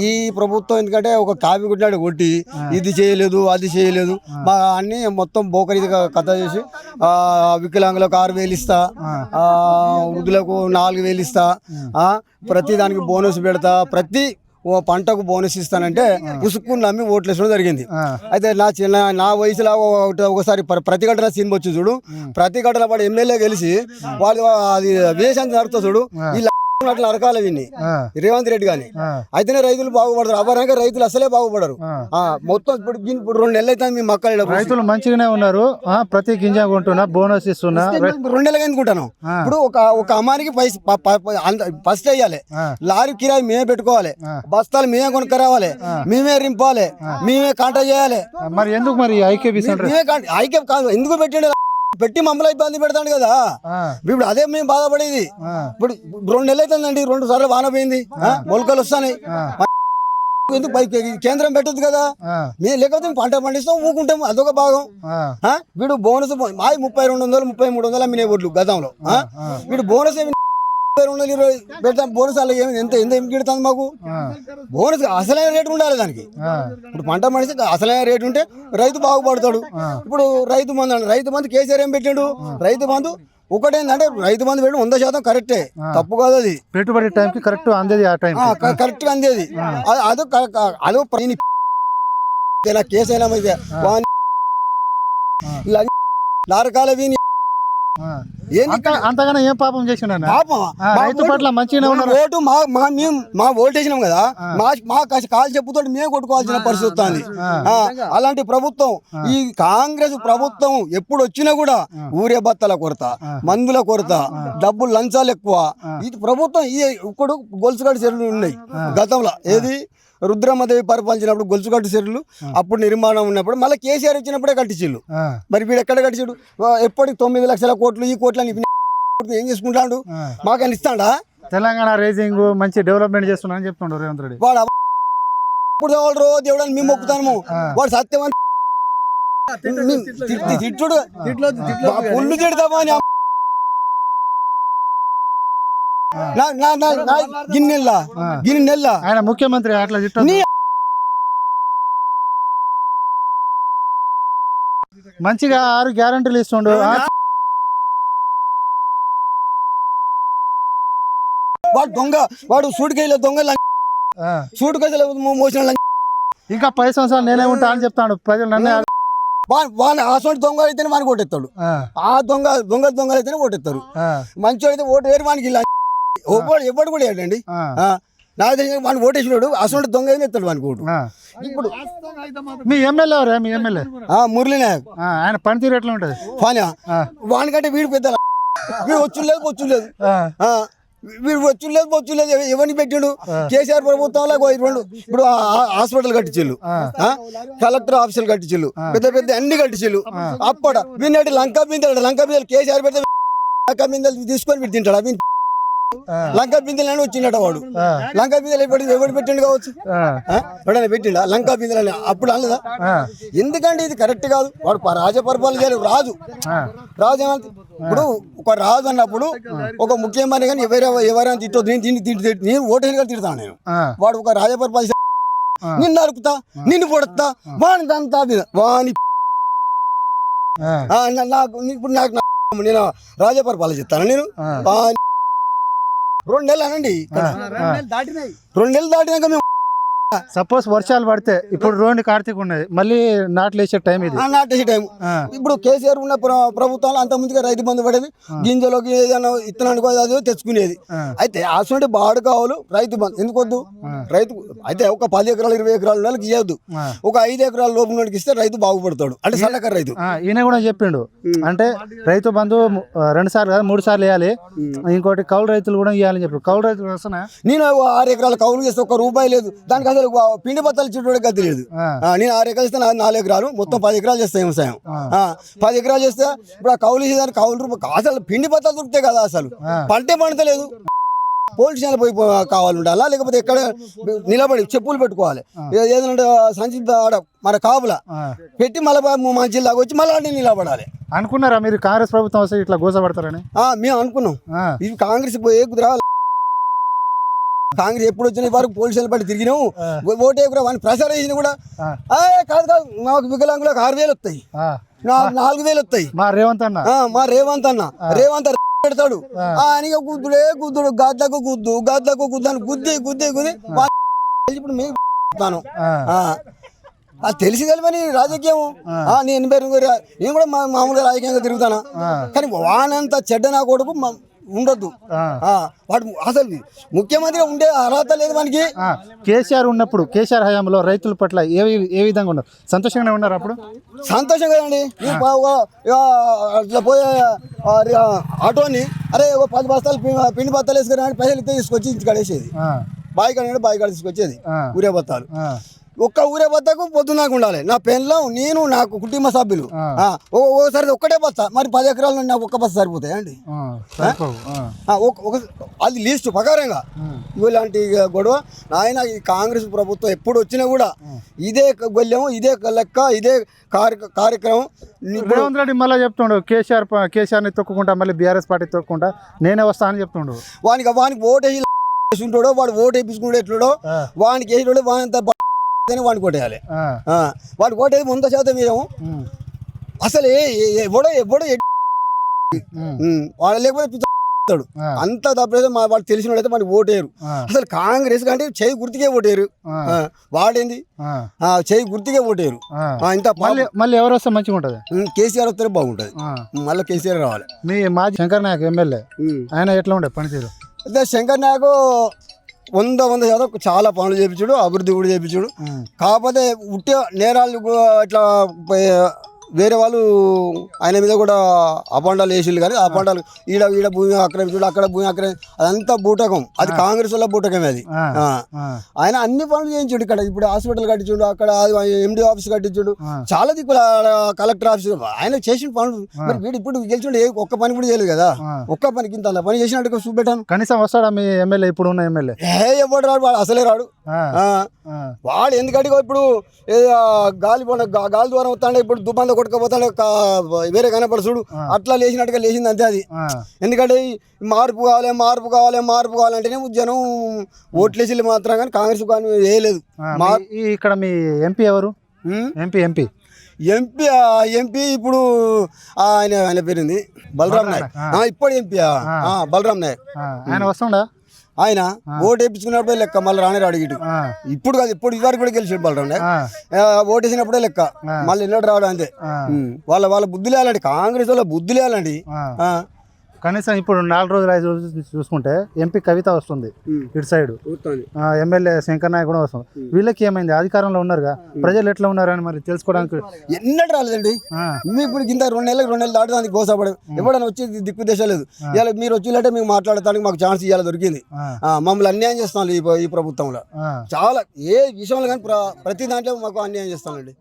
ఈ ప్రభుత్వం ఎందుకంటే ఒక కాపీ కొట్టినాడు కొట్టి ఇది చేయలేదు అది చేయలేదు మా అన్ని మొత్తం బోకరీగా కథ చేసి వికలాంగులకు 6,000 ఇస్తా, వృద్ధులకు 4,000 ఇస్తా, ప్రతి దానికి బోనస్ పెడతా, ప్రతి పంటకు బోనస్ ఇస్తానంటే ఉసుక్కుని నమ్మి ఓట్లు వేసడం జరిగింది. అయితే నా వయసులో ఒకసారి ప్రతిఘటన సినిమా వచ్చి చూడు, ప్రతిఘటన పడి ఎమ్మెల్యే గెలిచి వాళ్ళు అది వేషాన్ని నడుపుతా చూడు, అట్లా అరకాల విని రేవంత్ రెడ్డి గాని అయితేనే రైతులు బాగుపడతారు. అవ్వరాక రైతులు అసలే బాగుపడరు. మొత్తం ఇప్పుడు 2 నెలలు అయితే మీ మక్కలు రైతులు మంచిగానే ఉన్నారు, ప్రతి గింజ కొంటున్నా, బోనస్ ఇస్తున్నా. 2 నెలలుగా ఎందుకుంటాను. ఇప్పుడు ఒక అమ్మానికి ఫస్ట్ వేయాలి, లారీ కిరాయి మేమే పెట్టుకోవాలి, బస్తాలు మేమే కొనుక్కరావాలి, మేమే రింపాలి, మేమే కాంటా చేయాలి. మరి ఎందుకు మరి ఐక్యం కాదు ఎందుకు పెట్టండి, పెట్టి మమ్మల్ని ఇబ్బంది పెడతాడు కదా. ఇప్పుడు అదే మేము బాధపడేది. ఇప్పుడు 2 నెలలు అవుతుందండి, 2 సార్లు వాన పోయింది, మొలకలు వస్తాయి. ఎందుకు కేంద్రం పెట్టదు కదా, మేము లేకపోతే పంట పండిస్తాం ఊకుంటాం, అదొక భాగం. వీడు బోనస్ మాది 3200 3300 అమ్మినే ఓట్లు గతంలో. వీడు బోనస్ 220 పెడతాం, బోనస్ అలా ఎంత ఎంత ఏం గిడుతుంది మాకు. బోనస్ అసలైన రేటు ఉండాలి దానికి. ఇప్పుడు పంట పండిస్తే అసలైన రేటు ఉంటే రైతు బాగుపడతాడు. ఇప్పుడు రైతు మందు కేసీఆర్ ఏం పెట్టాడు, రైతు మందు ఒకటేందంటే రైతు బంధు పెట్టడం 100% కరెక్టే, తప్పు కాదు. అది పెట్టుబడి టైంకి కరెక్ట్ అందేది, ఆ టైం కరెక్ట్ గా అందేది. అదో కేసు అయినా లారకాల వీని అంతగానే ఏం పాపం చేసిన రైతు పట్ల మంచిగా ఓటు మా ఓటు వేసినాం కదా, మా కాలు చెప్పుతో మేము కొట్టుకోవాల్సిన పరిస్థితి వస్తుంది. అలాంటి ప్రభుత్వం ఈ కాంగ్రెస్ ప్రభుత్వం ఎప్పుడు వచ్చినా కూడా ఊరే బత్తల కొరత, మందుల కొరత, డబ్బులు లంచాలు ఎక్కువ. ఇది ప్రభుత్వం ఇప్పుడు గొలుసుగడ్డ చెరువులు ఉన్నాయి గతంలో, ఏది రుద్రమ్మదేవి పరిపాలించినప్పుడు గొలుసుగట్టు చెరువులు అప్పుడు నిర్మాణం ఉన్నప్పుడు మళ్ళీ కేసీఆర్ వచ్చినప్పుడే కట్టించిళ్ళు. మరి వీడు ఎక్కడ కట్టించాడు, ఎప్పటికి 9 లక్షల కోట్లు ఈ కోట్లని ఏం చేసుకుంటాడు, మాకని ఇస్తాడా? తెలంగాణ రేజింగ్ మంచి డెవలప్మెంట్ చేస్తున్నా అని చెప్తున్నాడు రేవంత్ రెడ్డి. వాడు ఇప్పుడు రోజు దేవుడని మేము మొక్కుతాము, వాడు సత్యమని తిట్టుడు పుల్లు తిడతామా అని గిన్నెల్ల ఆయన ముఖ్యమంత్రి అట్లా మంచిగా 6 గ్యారంటీలు ఇస్తుండు. వాడు దొంగ, వాడు సూటికేయలే దొంగ, సూటికేసలే మోసిన. ఇంకా 10 సంవత్సరాలు నేనే ఉంటా అని చెప్తాడు. ప్రజలు నన్నే అసలు దొంగ అయితేనే వానికి ఓటెత్తాడు, ఆ దొంగలు అయితేనే ఓటెత్తారు. మంచి అయితే ఓటు వేరు వానికి ఎవడు కూడా ఏంటండి, నాకు తెలిసిన వాడిని ఓటేసినాడు అసలు దొంగ అయినా ఎత్తాడు వానికి ఓటు. ఇప్పుడు మీ ఎమ్మెల్యే ఎవరా? మీ ఎమ్మెల్యే మురళీ నాయక్, ఆయన పనితీరు ఎట్లా ఉంటది? వానికంటే వీడు పెద్ద, వీడు వచ్చులేదు వీడు వచ్చులేదు ఎవరిని పెట్టిండు. కేసీఆర్ ప్రభుత్వంలో ఇప్పుడు హాస్పిటల్ కట్టించిల్లు, కలెక్టర్ ఆఫీసులు కట్టించిల్లు, పెద్ద అన్ని కట్టించిల్లు. అప్పట వీడి లంకా బిందెలు కేసీఆర్ పెడితే లంకా బిందెలు తీసుకొని వీడు తింటాడు. అవి లంకా బిందెలని వచ్చిండట వాడు. లంకా బిందెలు ఎవడు పెట్టిండు కావచ్చు, ఎవడైనా పెట్టిండా లంకా బిందెలని? అప్పుడు అనలేదా? ఎందుకంటే ఇది కరెక్ట్ కాదు. వాడు రాజపరిపాలన చేయాలి. రాజు ఏమంటే ఇప్పుడు ఒక రాజు అన్నప్పుడు ఒక ముఖ్యమంత్రి కానీ ఎవరైనా తిట్టో నేను ఓటేసి కానీ తిడతాను నేను. వాడు ఒక రాజపరిపాలన నిన్ను నరుకుతా, నిన్ను పొడుతా, వాని దంతా వాని ఇప్పుడు నాకు నేను రాజపరిపాలన చెప్తాను. నేను 2 నెలలు అనండి, 2 నెలలు దాటినాక మేము సపోజ్ వర్షాలు పడితే ఇప్పుడు రోడ్డు కార్తీక్ ఉన్నది, మళ్ళీ నాట్లు వేసే టైం ఇది, నాటేసే టైం. ఇప్పుడు కేసీఆర్ ఉన్న ప్రభుత్వంలో అంత ముందుగా రైతు బంధు పడేది, గింజలోకి ఏదైనా ఇత్తనానికి అది తెచ్చుకునేది. అయితే అసలు బాడు కావాలి రైతు బంధు ఎందుకు వద్దు? రైతు అయితే ఒక 10 ఎకరాలు 20 ఎకరాల నెలకి ఇవ్వద్దు, ఒక 5 ఎకరాల లోపు నోటికి ఇస్తే రైతు బాగుపడతాడు. అంటే సన్నకారు రైతు. ఈయన కూడా చెప్పిండు, అంటే రైతు బంధు 2 సార్లు కాదు 3 సార్లు వేయాలి, ఇంకోటి కౌలు రైతులు కూడా ఇవ్వాలని చెప్పారు. కౌలు రైతులు వస్తున్నా నేను 6 ఎకరాల కౌలు చేస్తే ₹1 లేదు, దానికి పిండి బత్తాలు చుట్టూ గతి లేదు. నేను 6 ఎకరాలు ఇస్తే 4 ఎకరాలు మొత్తం 10 ఎకరాలు చేస్తాయి వ్యవసాయం. 10 ఎకరాలు చేస్తే ఇప్పుడు ఆ కౌలు చేసేదానికి కౌలు అసలు పిండి బత్తాలు దొరుకుతాయి కదా, అసలు పంటే పండతలేదు. పోలీస్ స్టేషన్ పోయి కావాలంటే లేకపోతే ఎక్కడ నిలబడి చెప్పులు పెట్టుకోవాలి, ఏదంటే సంచి మన కాపుల పెట్టి మళ్ళీ మా జిల్లాకు వచ్చి మళ్ళీ నిలబడాలి. అనుకున్నారా మీరు కాంగ్రెస్ ప్రభుత్వం వస్తే ఇట్లా గోసపడతారని? మేము అనుకున్నాం. ఇది కాంగ్రెస్ పోయే కుదరా కాంగ్రెస్ ఎప్పుడు వచ్చిన వరకు పోలీసులు పట్టి తిరిగినాము ఓటే కూడా వాడిని ప్రచారం చేసిన కూడా కాదు కాదు మాకు వికలాంగులకు 6,000 వస్తాయి, నాకు 4,000 వస్తాయి. మా రేవంత్ అన్న రేవంత్ పెడతాడు అని గుద్దుడు గద్దకు గుద్దు అని గుద్ది ఇప్పుడు మేము అది తెలిసి తెలియని రాజకీయం. నేను కూడా మామూలుగా రాజకీయంగా తిరుగుతానా, కానీ వానంత చెడ్డ నా కొడుకు ఉండొద్దు. వాడు అసలు ముఖ్యమంత్రిగా ఉండే అర్హత లేదు మనకి. కేసీఆర్ ఉన్నప్పుడు కేసీఆర్ హయాంలో రైతుల పట్ల ఏ విధంగా ఉన్నారు? సంతోషంగా ఉన్నారు అప్పుడు? సంతోషంగా అండి. అట్లా పోయే ఆటోని అరే 10 బస్తాలు పిండి బస్తాలు వేసుకుని పైసలు ఇస్తే తీసుకొచ్చి ఇంటికి కడేసేది. బాయికాడ తీసుకొచ్చేది ఊరే బత్తాలు. ఒక్క ఊరే బత్తకు పొద్దున్నాకు ఉండాలి. నా పెళ్ళం నేను నాకు కుటుంబ సభ్యులు ఓసారి ఒక్కటే బస్తా, మరి 10 ఎకరాలు నాకు ఒక్క బస్తా సరిపోతాయి అండి. అది లీస్ట్ ప్రకారంగా ఇలాంటి గొడవ నాయన. ఈ కాంగ్రెస్ ప్రభుత్వం ఎప్పుడు వచ్చినా కూడా ఇదే గొల్లెము, ఇదే లెక్క, ఇదే కార్యక్రమం. రేవంత్ రెడ్డి మళ్ళీ చెప్తుండు కేసీఆర్ని తొక్కుకుంటా మళ్ళీ బీఆర్ఎస్ పార్టీ తొక్కుకుంటా నేనే వస్తా అని చెప్తుండు. వానికి ఓటు వేసి ఉంటాడో వాడు ఓటు వేయించుకుంటూ ఎట్లుడో వానికి వేసినాడో వాని వాడిని కొట్టేయాలి. వాడికి ఓటేది 100% వేయము. అసలు ఎవడో వాడు లేకపోతే అంత తప్పలేదు. వాడు తెలిసిన వాడైతే మనకి ఓటేరు. అసలు కాంగ్రెస్ కంటే చేయి గుర్తుకే ఓటేరు. వాడేంది చేయి గుర్తుకే ఓటేరు. ఇంత మళ్ళీ ఎవరు వస్తే మంచిగా ఉంటది? కేసీఆర్ వస్తేనే బాగుంటది. మళ్ళీ కేసీఆర్ రావాలి. మీ మాజీ శంకర్ నాయక్ ఎమ్మెల్యే ఆయన ఎట్లా ఉండే పనితీరు? అయితే శంకర్ నాయక్ 100% చాలా పనులు చేయించాడు, అభివృద్ధి కూడా చేయించాడు. కాకపోతే ఉట్టే నేరాలు ఇట్లా వేరే వాళ్ళు ఆయన మీద కూడా అపాండాలు వేసిళ్ళు, కానీ అపాండాలు ఈడ భూమి ఆక్రమించుడు, అక్కడ భూమి అదంతా బూటకం. అది కాంగ్రెస్ వల్ల బూటకమే అది. ఆయన అన్ని పనులు చేయించాడు. ఇక్కడ ఇప్పుడు హాస్పిటల్ కట్టించుడు, అక్కడ ఎండి ఆఫీస్ కట్టించుడు, చాలా దిక్కుల కలెక్టర్ ఆఫీస్ ఆయన చేసిన పనులు. మరి వీడు ఇప్పుడు గెలిచిండు ఒక్క పని కూడా చేయలేదు కదా. ఒక్క పనికి ఇంత పని చేసినట్టు చూపెట్టాను. కనీసం వస్తాడా మీ ఎమ్మెల్యే? ఇప్పుడు ఉన్న ఎమ్మెల్యే ఎవడు రాడు, వాడు అసలే రాడు. వాడు ఎందుకంటే ఇప్పుడు గాలి ద్వారా వస్తాడే, ఇప్పుడు దుబ్బంద కొట్టుకపోతాడే వేరే కనపడు చూడు, అట్లా లేచినట్టుగా లేచింది అంతే అది. ఎందుకంటే మార్పు కావాలంటేనే జనం ఓట్లేసి మాత్రం, కానీ కాంగ్రెస్ కానీ వేయలేదు. ఇక్కడ మీ ఎంపీ ఎవరు? ఎంపీ ఇప్పుడు ఆయన పేరుంది బలరాం నాయక్. ఇప్పుడు ఎంపీ బలరాం నాయక్. ఆయన వస్తుండా? ఆయన ఓటు వేయించుకున్నప్పుడే లెక్క, మళ్ళీ రానే రాడు ఇటు. ఇప్పుడు కాదు, ఇప్పుడు ఇదివరకు కూడా గెలిచాడు బలరాం. ఓటు వేసినప్పుడే లెక్క, మళ్ళీ ఎన్నడూ రావడం అంతే. వాళ్ళ బుద్ధులు వేయాలండి, కాంగ్రెస్ వాళ్ళ బుద్ధులు వేయాలండి. కనీసం ఇప్పుడు 4 రోజులు 5 రోజులు చూసుకుంటే ఎంపీ కవిత వస్తుంది ఇటు సైడ్, ఎమ్మెల్యే శంకర్ నాయక్ కూడా వస్తుంది. వీళ్ళకి ఏమైంది? అధికారంలో ఉన్నారుగా, ప్రజలు ఎట్లా ఉన్నారు అని మరి తెలుసుకోవడానికి ఎన్నడూ రాలేదండి. ఇప్పుడు ఇంత 2 నెలలు దాటి గోసాపడే ఎవడన్నా వచ్చి దిక్కుదేశాలేదు. ఇలా మీరు వచ్చినట్టే మేము మాట్లాడటానికి మాకు ఛాన్స్ ఇవ్వాలి దొరికింది. మమ్మల్ని అన్యాయం చేస్తాను ఈ ప్రభుత్వంలో. చాలా ఏ విషయంలో కానీ ప్రతి దాంట్లో మాకు అన్యాయం చేస్తానండి.